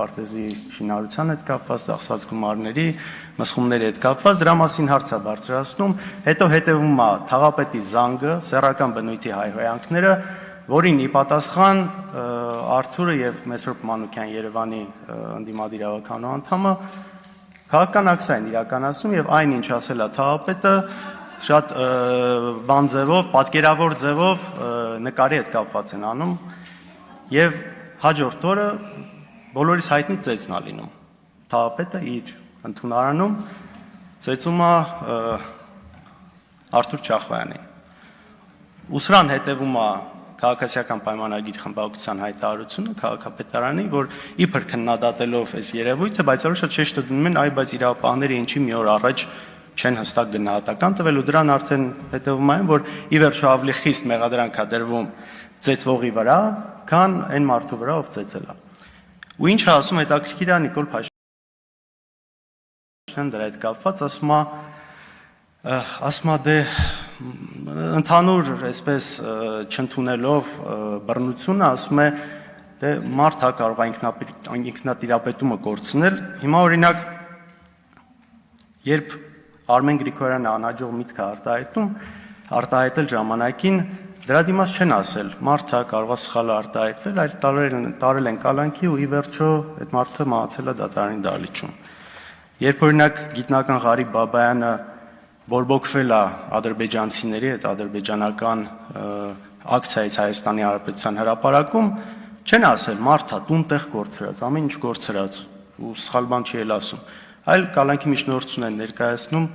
պարտեզի շինարարության հետ կապված, ծախսված գումարների, մսխումների հետ կապված, դրա մասին հարց է բարձրացնում, հետո հետևում է թաղապետի զանգը, սեռական բնույթի հայհոյանքները, որին ի պատասխան Արթուրը եւ Մեսրոպ Մանուկյան Երևանի ընդդիմադիր ավականու անդամը քաղաքական ակցիա են իրականացնում եւ այն ինչ ասել է թաղապետը շատ բան ձևով, պատկերավոր ձևով նկարի հետ կապված են անում եւ հաջորդ օրը բոլորիս հայտնի ծեծն է լինում։ Թաղապետը իր ընդունարանում ծեծում է Արթուր Չախոյանին։ Ուսրան հետևում է քաղաքացիական պայմանագիր խմբակցության հայտարարությունը քաղաքապետարանի, որ իբր քննադատելով այս երևույթը, բայց որոշ շատ շեշտը դնում են, այ բայց իրավապահները ինչի մի օր առաջ չեն հստակ գնահատական տվել ու դրան արդեն հետևում այն, որ ի վերջո ավելի խիստ մեղադրանք է դրվում ծեծվողի վրա, քան այն մարդու վրա, ով ծեծել է։ Ու ինչ է ասում հետաքրքիր է Նիկոլ Փաշինյանը դրա հետ կապված, ասում է դե ընդհանուր այսպես չընդունելով բռնությունը, ասում է դե մարդ հա կարող է ինքնատիրապետումը կորցնել։ Հիմա օրինակ երբ Արմեն Գրիգորյանը անհաջող միտք է արտահայտել ժամանակին, դրա դիմաց չեն ասել, մարդը կարող է սխալ արտահայտվել, այլ տարել են կալանքի ու ի վերջո այդ մարդը մահացել է դատարանի դահլիճում։ Երբ օրինակ գիտնական Ղարիբ Բաբայանը բորբոքվել է ադրբեջանցիների հետ ադրբեջանական ակցիայից Հայաստանի Հանրապետության հրապարակում, չեն ասել մարդը տուն-տեղ կորցրած, ամեն ինչ կորցրած ու սխալ բան չի էլ ասում, այլ կալանքի միջնորդություն են ներկայացնում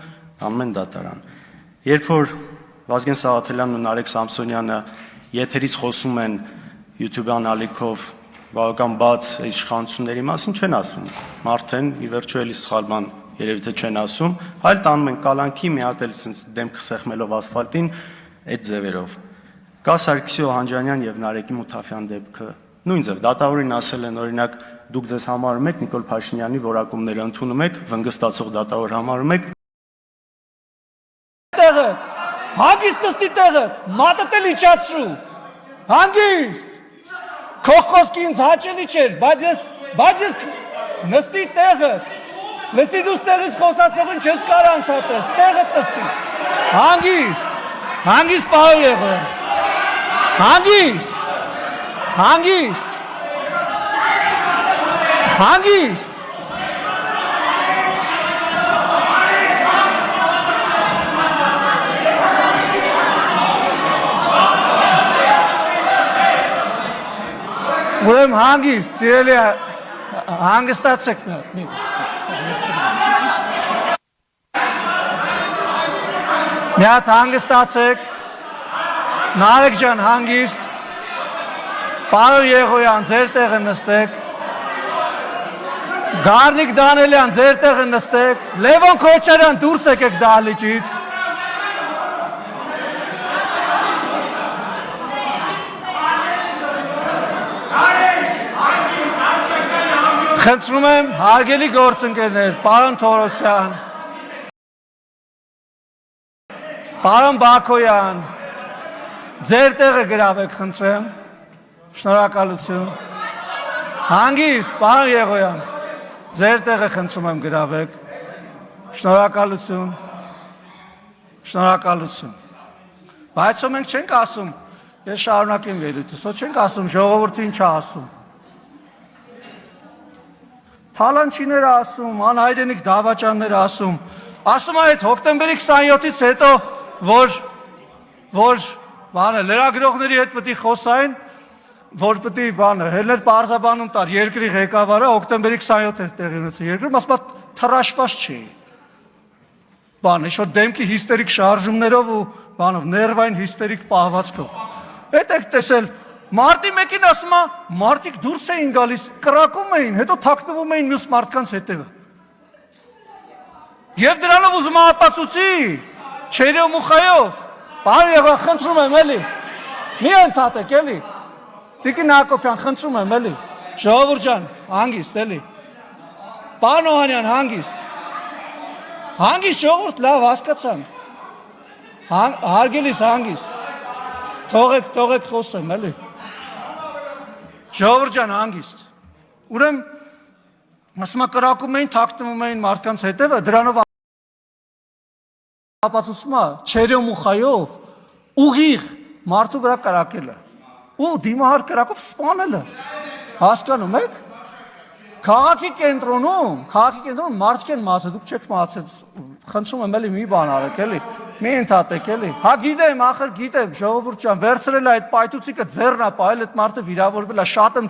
ամեն դատարան։ Երբ որ Վազգեն Սաղաթելյանն ու Նարեկ Սամսոնյանը եթերից խոսում են YouTube-յան ալիքով բավական բաց իշխանությունների մասին, չեն ասում, մարդեն ի վերջո էլի սխալ բան երևի թե չեն ասում, այլ տանում են կալանքի մի հատ էլ դեմքը սեղմելով ասֆալտին այդ ձևերով։ Կա Սարգսի Օհանջանյան եւ Նարեկի Մութաֆյան դեպքը, նույն ձև դատավորին ասել են օրինակ դուք ձեզ համարում եք Նիկոլ Փաշինյանի որակումները ընդունում եք, վնգստացող դատավոր համարում եք։ Տեղը, հանգիստ նստի տեղը, մատդ էլ իջացրու, հանգիստ, քո խոսքը ինձ հաճելի չէր, բայց ես նստի տեղը, լսի դու տեղից խոսացողին չես կարող անդատես, տեղը նստի, հանգիստ պահու եղը, հանգիստ, ուրեմն հանգիստ, սիրելի հանգստացեք մի հատ հանգստացեք, Նարեկ ջան հանգիստ, Պարոն Եղոյան ձեր տեղը նստեք, Գառնիկ Դանելյան ձեր տեղը նստեք, Լևոն Քոչարյան դուրս եկեք դահլիճից, խնդրում եմ հարգելի գործընկերներ, պարոն Թորոսյան, պարոն Բակոյան, ձեր տեղը գրավեք, խնդրեմ, շնորհակալություն, հանգիստ, պարոն Եղոյան, ձեր տեղը խնդրում եմ գրավեք, շնորհակալություն, բայց մենք չենք ասում, ես շարունակեմ ելույթս, չենք ասում, ժողովուրդը ինչ է ասում, Թալանչիները ասում, անհայրենիք դավաճանները ասում այդ հոկտեմբերի 27-ից հետո, որ լրագրողների հետ պետք է խոսային, որ պետք է Հելներ Պարզաբանում տար երկրի ղեկավարը հոկտեմբերի 27-ը տեղի ունեցել երկրում, ասում թռաշված չի։ Ինչ-որ դեմքի հիստերիկ շարժումներով ու ներվային հիստերիկ պահվածքով։ Այդ եք տեսել Մարտի մեկին ասում է, մարդիկ դուրս էին գալիս, կրակում էին, հետո թաքնվում էին մյուս մարդկանց հետևը։ Եվ դրանով ուզում ապացուցի, չերյով մուխայով, պարոն Եղոյան, խնդրում եմ էլի, մի ընդհատեք էլի, Տիկին Հակոբյան, խնդրում եմ էլի, ժողովուրդ ջան, հանգիստ էլի, պարոն Օհանյան, հանգիստ ժողովուրդ, լավ հասկացանք, հարգելիս հանգիստ, թողեք խոսեմ էլի, ժողովուրդ ջան հանգիստ, ուրեմն ասում է կրակում էին, թաքնվում էին մարդկանց հետևը, դրանով ապացուցում է չերյոմուխայով ուղիղ մարդու վրա կրակելը ու դիմահար կրակով սպանելը, հասկանում եք? Քաղաքի կենտրոնում մարդիկ են մացել, դուք չեք մացել, խնդրում եմ էլի մի բան արեք էլի, մի ընդհատեք էլի, հա գիտեմ, ախր գիտեմ, ժողովուրդ ջան, վերցրել է այդ պայթուցիկը ձեռն է պահել, այդ մարդը վիրավորվել է, շատ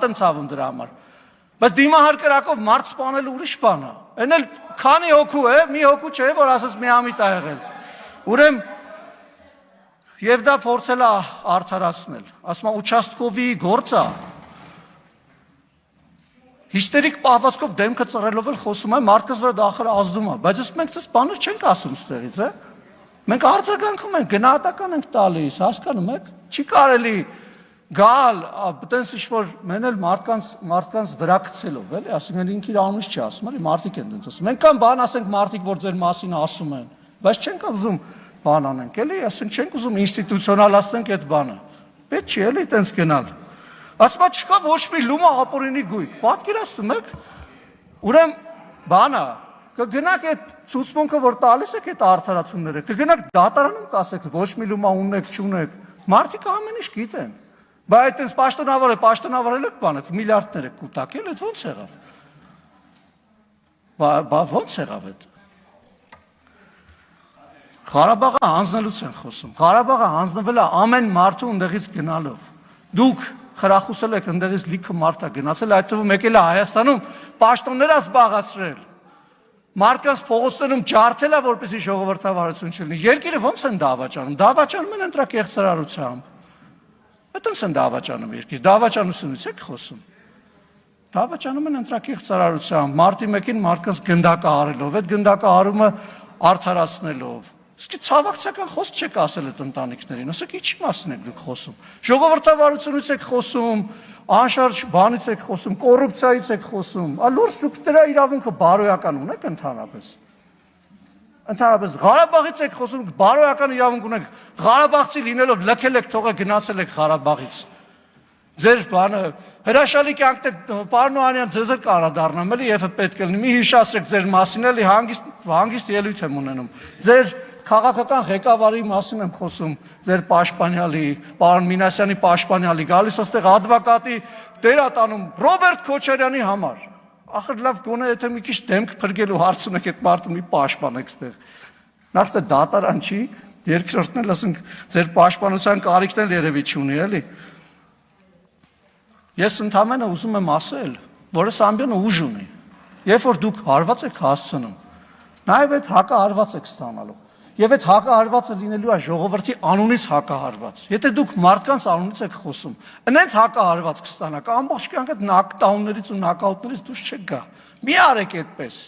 եմ ցավում դրա համար, բայց դիմահար կրակով մարդ սպանելը ուրիշ բան է, այն էլ քանի հոգու է, մի հոգու չէ, որ ասես միամիտ ա եղել, ուրեմն եւ դա փորձել է արդարացնել, ասում է ուչաստկովի գործը հիստերիկ պահվածքով դեմքը ծռելով էլ խոսում է, մարդկանց վրա դախարը ազդում է, բայց ըստ մենք դες բաներ չենք ասում ստեղից, մենք արձագանքում ենք, գնահատական ենք տալիս, հասկանում եք, չի կարելի գալ, այտենց ինչ-որ մենել մարդկանց վրա գցելով, էլի, ասենք ինքը իր անունից չի ասում, էլի, մարդիկ են դենց ասում, մենք կան բան ասենք մարդիկ, որ ձեր մասին ասում են, բայց չենք ուզում բան անենք, էլի, ասենք չենք ուզում ինստիտուցիոնալացնենք այդ բանը, պետք չի էլի այտենց գնալ ասում է չկա ոչ մի լումա ապօրինի գույք, պատկերացնում եք, ուրեմն բանը, կգնաք այդ ցուցմունքը, որ տալիս եք այդ արդարացումները, կգնաք դատարանում կասեք ոչ մի լումա ունեք, չունեք, մարդիկ ամեն ինչ գիտեն, բայց այտենց պաշտոնավարել եք բանը, միլիարդներ եք կուտակել, այդ ո՞նց եղավ, ո՞նց եղավ այդ, Ղարաբաղը հանձնելուց են խոսում, Ղարաբաղը հանձնվել է ամեն մարդու ընդեղից գնալով, դուք խրախուսել եք ընդեղից լիքը մարդ է գնացել, այդ թվում եկել է Հայաստանում պաշտոններ է զբաղացրել, մարդկանց փողոցներում ջարդել է, որպեսզի ժողովրդավարություն չլինի, երկիրը ո՞նց են դավաճանում են ընտրակեղծարարությամբ, այդպես են դավաճանում երկիր, դավաճանությունից եք խոսում, դավաճանում են ընտրակեղծարարությամբ, մարտի մեկին մարդկանց գնդակը արելով, այդ գնդակը արդարացնելով, Իսկ ցավակցական խոսք չեք ասել այդ ընտանիքներին, ասեք ինչի մասին եք դուք խոսում։ Ժողովրդավարությունից եք խոսում, անշարժ բանից եք խոսում, կոռուպցիայից եք խոսում։ Լուրջ դուք դրա իրավունքը բարոյական ունեք ընդհանրապես։ Ընդհանրապես Ղարաբաղից եք խոսում, բարոյական իրավունք ունեք։ Ղարաբաղցի լինելով լքել եք, թողեք գնացել եք Ղարաբաղից։ Ձեր բանը հրաշալի կյանքն է, պարոն Օհանյան, ձեզ էլ կարա դառնամ, էլի եւ պետք է լինի։ Մի հիշացրեք ձեր մասին, էլի հանգիստ ելույթ եմ ունենում։ Ձեր քաղաքական ղեկավարի մասին եմ խոսում, ձեր պաշտպանյալի, պարոն Մինասյանի պաշտպանյալի, գալիս այստեղ advocate-ի դերատանում Ռոբերտ Քոչարյանի համար։ Ախր լավ գոնե եթե մի քիչ դեմք փրկելու հարց ունեք այդ մարդը մի պաշտպանեք այստեղ։ Նախ դա դատարան չի, երկրորդն էլ ասենք ձեր պաշտպանության կարիքն էլ երևի չունի, էլի։ Ես ընդհանրապես ուզում եմ ասել, որ այս ամբյոնը ուժ ունի։ Երբ որ դուք հարված եք հասցնում, նաև այդ հակահարված եք ստանալու։ Եվ այդ հակահարվածը լինելու է ժողովրդի անունից հակահարված։ Եթե դուք մարդկանց անունից եք խոսում, այնց հակահարված կստանաք, ամբողջ կյանքը նոկդաուններից ու նոկաուտներից դուրս չեք գա։ Մի արեք այդպես։